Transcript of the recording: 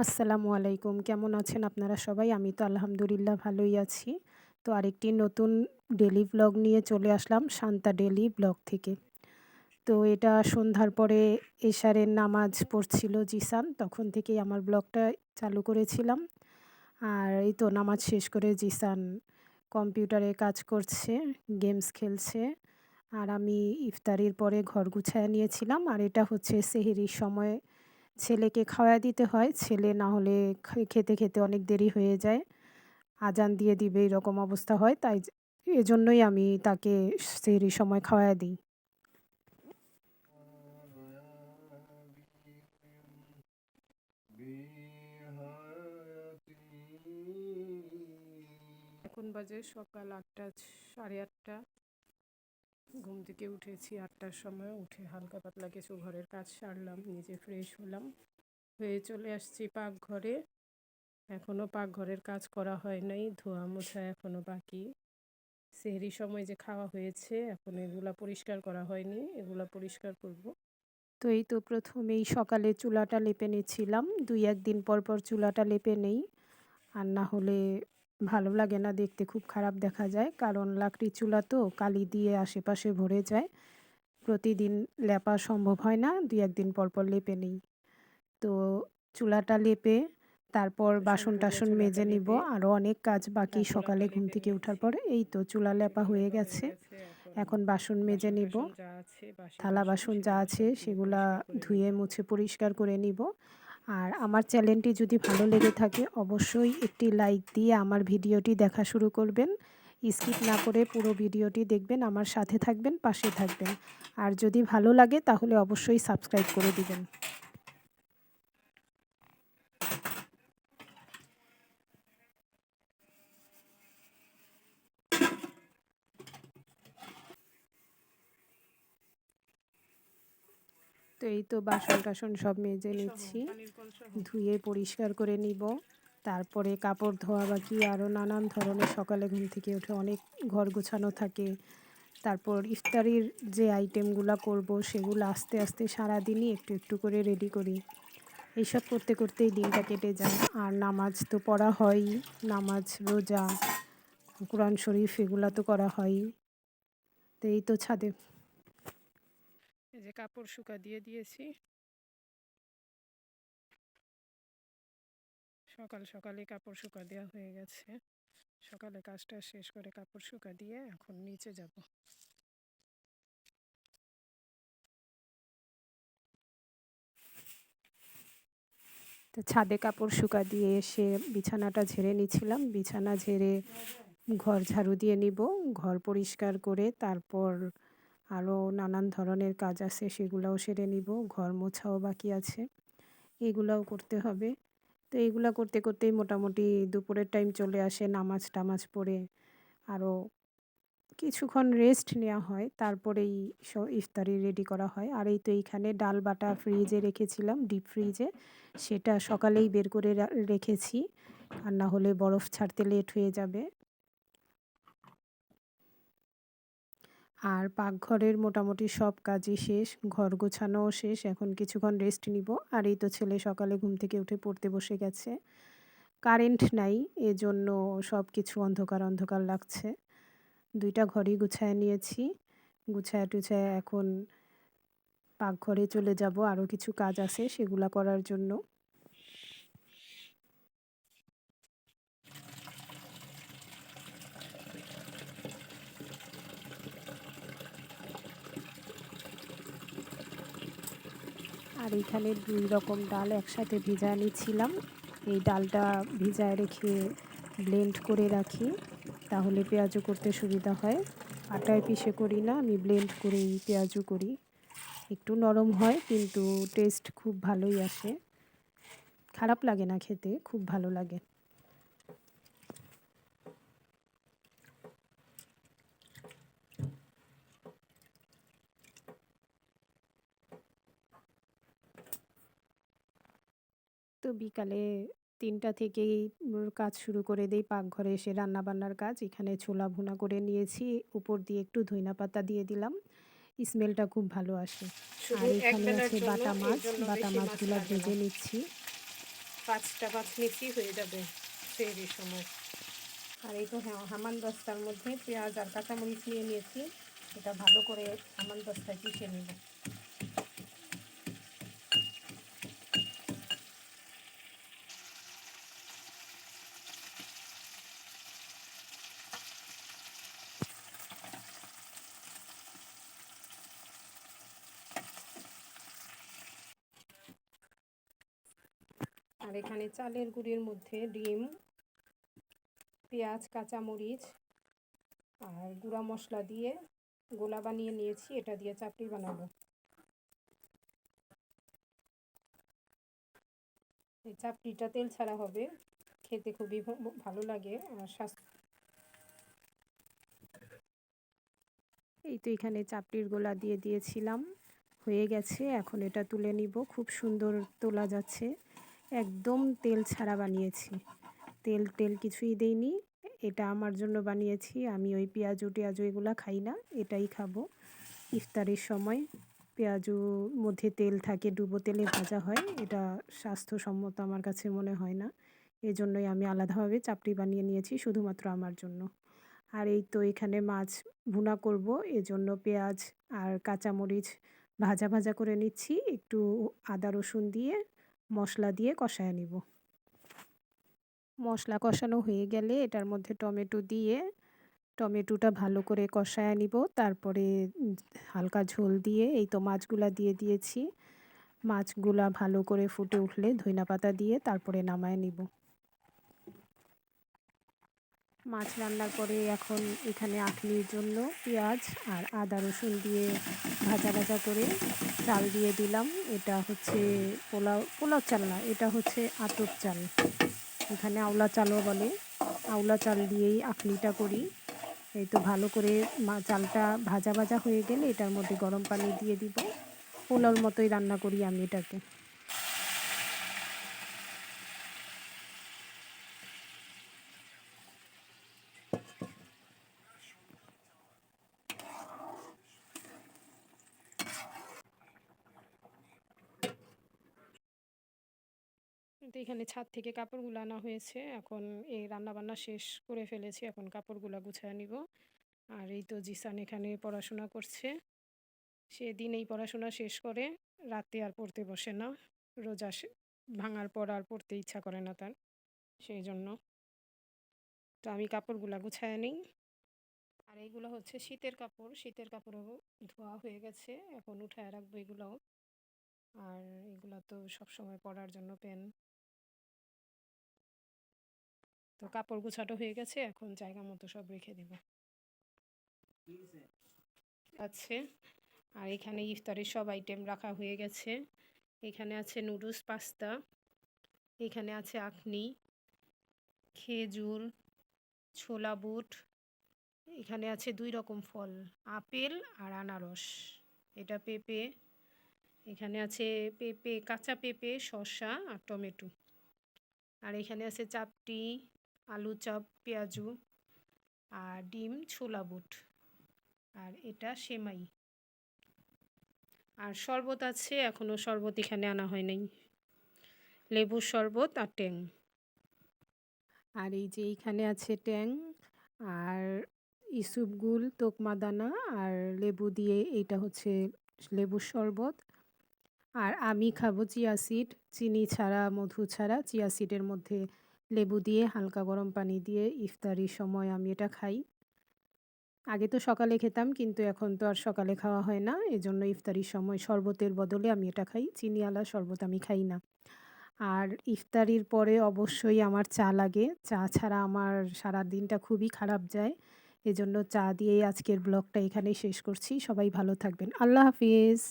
আসসালামু আলাইকুম। কেমন আছেন আপনারা সবাই? আমি তো আলহামদুলিল্লাহ ভালোই আছি। তো আরেকটি নতুন ডেইলি ভ্লগ নিয়ে চলে আসলাম শান্তা ডেইলি ব্লগ থেকে। তো এটা সন্ধ্যার পরে এশারের নামাজ পড়ছিল জিসান, তখন থেকেই আমার ব্লগটা চালু করেছিলাম। আর এই তো নামাজ শেষ করে জিসান কম্পিউটারে কাজ করছে, গেমস খেলছে। আর আমি ইফতারির পরে ঘর গুছায়া নিয়েছিলাম। আর এটা হচ্ছে সেহরির সময় ছেলেকে খাওয়ায় দিতে হয়। ছেলে না হলে খেতে, খেতে অনেক দেরি হয়ে যায়। আজান দিয়ে দিবে এরকম অবস্থা হয়। তাই এজন্যই আমি তাকে সেহরির সময় খাওয়ায়া দিই। এখন বাজে সকাল ৮টা, সাড়ে ৮টা। ঘুম থেকে উঠেছি ৮টার সময়। উঠে হালকা পাতলা কিছু ঘরের কাজ সারলাম, নিজে ফ্রেশ হলাম, হয়ে চলে আসছি পাকঘরে। এখনও পাকঘরের কাজ করা হয় নাই, ধোয়া মোছা এখনও বাকি। সেহরির সময় যে খাওয়া হয়েছে, এখন এগুলা পরিষ্কার করা হয়নি, এগুলা পরিষ্কার করব। তো এই তো প্রথমেই সকালে চুলাটা লেপে নিচ্ছিলাম। ২-১ দিন পর পর চুলাটা লেপে নেই, আর না হলে ভালো লাগে না, দেখতে খুব খারাপ দেখা যায়। কারণ লাকড়ির চুলা তো কালি দিয়ে আশেপাশে ভরে যায়। প্রতিদিন লেপা সম্ভব হয় না, ২-১ দিন পর পর লেপে নেই। তো চুলাটা লেপে তারপর বাসন-টাসন মেজে নিব। আরও অনেক কাজ বাকি সকালে ঘুম থেকে ওঠার পরে। এই তো চুলা লেপা হয়ে গেছে। এখন বাসন মেজে নিব। থালা বাসন যা আছে সেগুলা ধুয়ে মুছে পরিষ্কার করে নিব। আর আমার চ্যানেলটি যদি ভালো লেগে থাকে অবশ্যই একটি লাইক দিয়ে আমার ভিডিওটি দেখা শুরু করবেন। স্কিপ না করে পুরো ভিডিওটি দেখবেন, আমার সাথে থাকবেন, পাশে থাকবেন। আর যদি ভালো লাগে তাহলে অবশ্যই সাবস্ক্রাইব করে দিবেন। তো এই তো বাসন-টাসন সব মেজে নিচ্ছি, ধুয়ে পরিষ্কার করে নিব। তারপরে কাপড় ধোয়া বাকি, আরও নানান ধরনের সকালে ঘুম থেকে উঠে অনেক ঘর গোছানো থাকে। তারপর ইফতারির যে আইটেমগুলা করব সেগুলো আস্তে আস্তে সারাদিনই একটু একটু করে রেডি করি। এইসব করতে করতেই দিনটা কেটে যায়। আর নামাজ তো পড়া হয়ই, নামাজ, রোজা, কোরআন শরীফ এগুলা তো করা হয়ই। তো এই তো ছাদে এই যে কাপড় শুকা দিয়ে দিয়েছি। সকাল সকালে কাপড় শুকা দেওয়া হয়ে গেছে। সকালে কাজটা শেষ করে কাপড় শুকা দিয়ে এখন নিচে যাব। তো ছাদে কাপড় শুকা দিয়ে এসে বিছানাটা ঝেড়ে নিচ্ছিলাম। বিছানা ঝেড়ে ঘর ঝাড়ু দিয়ে নিব। ঘর পরিষ্কার করে তারপর আরও নানান ধরনের কাজ আছে সেগুলাও সেরে নিব। ঘর মোছাও বাকি আছে, এগুলাও করতে হবে। তো এইগুলা করতে করতেই মোটামুটি দুপুরের টাইম চলে আসে। নামাজ টামাজ পড়ে আরও কিছুক্ষণ রেস্ট নেওয়া হয়, তারপরেই ইফতারি রেডি করা হয়। আর এই তো এইখানে ডাল বাটা ফ্রিজে রেখেছিলাম, ডিপ ফ্রিজে। সেটা সকালেই বের করে রেখেছি, আর না হলে বরফ ছাড়তে লেট হয়ে যাবে। আর পাকঘরের মোটামুটি সব কাজই শেষ, ঘর গোছানোও শেষ। এখন কিছুক্ষণ রেস্ট নিব। আর এই তো ছেলে সকালে ঘুম থেকে উঠে পড়তে বসে গেছে। কারেন্ট নাই, এজন্য সব কিছু অন্ধকার অন্ধকার লাগছে। ২টা ঘরই গুছায় নিয়েছি। গুছায়া-টুছায়া এখন পাকঘরে চলে যাব, আরও কিছু কাজ আছে সেগুলা করার জন্য। আর এইখানে ২ রকম ডাল একসাথে ভিজায় নিচ্ছিলাম। এই ডালটা ভিজায় রেখে ব্লেন্ড করে রাখি, তাহলে পেঁয়াজু করতে সুবিধা হয়। আটায় পিষে করি না, আমি ব্লেন্ড করেই পেঁয়াজু করি। একটু নরম হয় কিন্তু টেস্ট খুব ভালোই আসে। খারাপ লাগে না খেতে, খুব ভালো লাগে। তো বিকালে ৩টা থেকেই কাজ শুরু করে দেই, পাকঘরে এসে রান্নাবান্নার কাজ। এখানে ছোলা ভুনা করে নিয়েছি, উপর দিয়ে একটু ধইনাপাতা দিয়ে দিলাম, স্মেলটা খুব ভালো আসে। আর এখানে আছে বাটা মাছ, বাটা মাছগুলা ভেজে নিচ্ছি। 5টা নিচি হয়ে যাবে সেহরির সময়। আর এই তো হামান দস্তার মধ্যে পেঁয়াজ আর কাঁচামরিচ নিয়ে নিয়েছি, এটা ভালো করে হামান দস্তায় পিষে নেব। আর এখানে চালের গুঁড়ির মধ্যে ডিম, পেঁয়াজ, কাঁচামরিচ আর গুঁড়া মশলা দিয়ে গোলা বানিয়ে নিয়েছি, এটা দিয়ে চাপড়ি বানাবো। এই চাপড়িটা তেল ছাড়া হবে, খেতে খুবই ভালো লাগে আর স্বাস্থ্য। এই তো এখানে চাপড়ির গোলা দিয়ে দিয়েছিলাম, হয়ে গেছে। এখন এটা তুলে নিব। খুব সুন্দর তোলা যাচ্ছে, একদম তেল ছাড়া বানিয়েছি, তেল কিছুই দেইনি। এটা আমার জন্য বানিয়েছি, আমি ওই পেঁয়াজু এগুলো খাই না, এটাই খাবো ইফতারের সময়। পেঁয়াজু মধ্যে তেল থাকে, ডুবো তেলে ভাজা হয়, এটা স্বাস্থ্যসম্মত আমার কাছে মনে হয় না, এজন্যই আমি আলাদাভাবে চাপড়ি বানিয়ে নিয়েছি শুধুমাত্র আমার জন্য। আর এই তো এখানে মাছ ভুনা করব, এজন্য পেঁয়াজ আর কাঁচামরিচ ভাজা করে নিচ্ছি, একটু আদা রসুন দিয়ে মশলা দিয়ে কষায় নিব। মশলা কষানো হয়ে গেলে এটার মধ্যে টমেটো দিয়ে টমেটোটা ভালো করে কষায় নিব, তারপরে হালকা ঝোল দিয়ে এই তো মাছগুলা দিয়ে দিয়েছি। মাছগুলা ভালো করে ফুটে উঠলে ধইনাপাতা দিয়ে তারপরে নামায় নিব। মাছ রান্নার পরে এখন এখানে আখনির জন্য পেঁয়াজ আর আদা রসুন দিয়ে ভাজা করে চাল দিয়ে দিলাম। এটা হচ্ছে পোলাও চাল না, এটা হচ্ছে আতপ চাল, এখানে আওলা চালও বলে। আওলা চাল দিয়েই আখনিটা করি। এই তো ভালো করে চালটা ভাজা হয়ে গেলে এটার মধ্যে গরম পানি দিয়ে দিব। পোলাওর মতোই রান্না করি আমি এটাকে। তো এখানে ছাদ থেকে কাপড়গুলো আনা হয়েছে, এখন এই রান্নাবান্না শেষ করে ফেলেছি, এখন কাপড়গুলো গুছায় নিব। আর এই তো জিসান এখানে পড়াশোনা করছে, সেদিন এই পড়াশোনা শেষ করে রাতে আর পড়তে বসে না, রোজা ভাঙার পর আর পড়তে ইচ্ছা করে না তার, সেই জন্য। তো আমি কাপড়গুলো গুছায় নিই। আর এইগুলো হচ্ছে শীতের কাপড়ও ধোয়া হয়ে গেছে, এখন উঠায় রাখবো এগুলোও। আর এগুলো তো সবসময় পরার জন্য প্যান্ট। তো কাপড় গুছানো হয়ে গেছে, এখন জায়গা মতো সব রেখে দেব আছে। আর এখানে ইফতারের সব আইটেম রাখা হয়ে গেছে, এখানে আছে নুডলস, পাস্তা, এখানে আছে আখনি, খেজুর, ছোলা বুট, এখানে আছে 2 রকম ফল, আপেল আর আনারস, এটা পেঁপে, এখানে আছে কাঁচা পেঁপে, শসা আর টমেটো। আর এখানে আছে চাপটি, আলু চপ, পেঁয়াজু আর ডিম, ছোলা বুট, আর এটা সেমাই। আর শরবত আছে, এখনও শরবত এখানে আনা হয় নাই, লেবুর শরবত আর ট্যাং। আর এই যে এইখানে আছে ট্যাং আর ইসুপগুল, তোকমাদানা আর লেবু দিয়ে, এইটা হচ্ছে লেবুর শরবত। আর আমি খাবো চিয়া সিড, চিনি ছাড়া, মধু ছাড়া, চিয়া সিডের মধ্যে লেবু দিয়ে হালকা গরম পানি দিয়ে ইফতারির সময় আমি এটা খাই। আগে তো সকালে খেতাম, কিন্তু এখন তো আর সকালে খাওয়া হয় না, এজন্য ইফতারির সময় শরবতের বদলে আমি এটা খাই, চিনিওয়ালা শরবত আমি খাই না। আর ইফতারির পরে অবশ্যই আমার চা লাগে, চা ছাড়া আমার সারা দিনটা খুবই খারাপ যায়, এজন্য চা দিয়েই আজকের ব্লগটা এখানেই শেষ করছি। সবাই ভালো থাকবেন, আল্লাহ হাফিজ।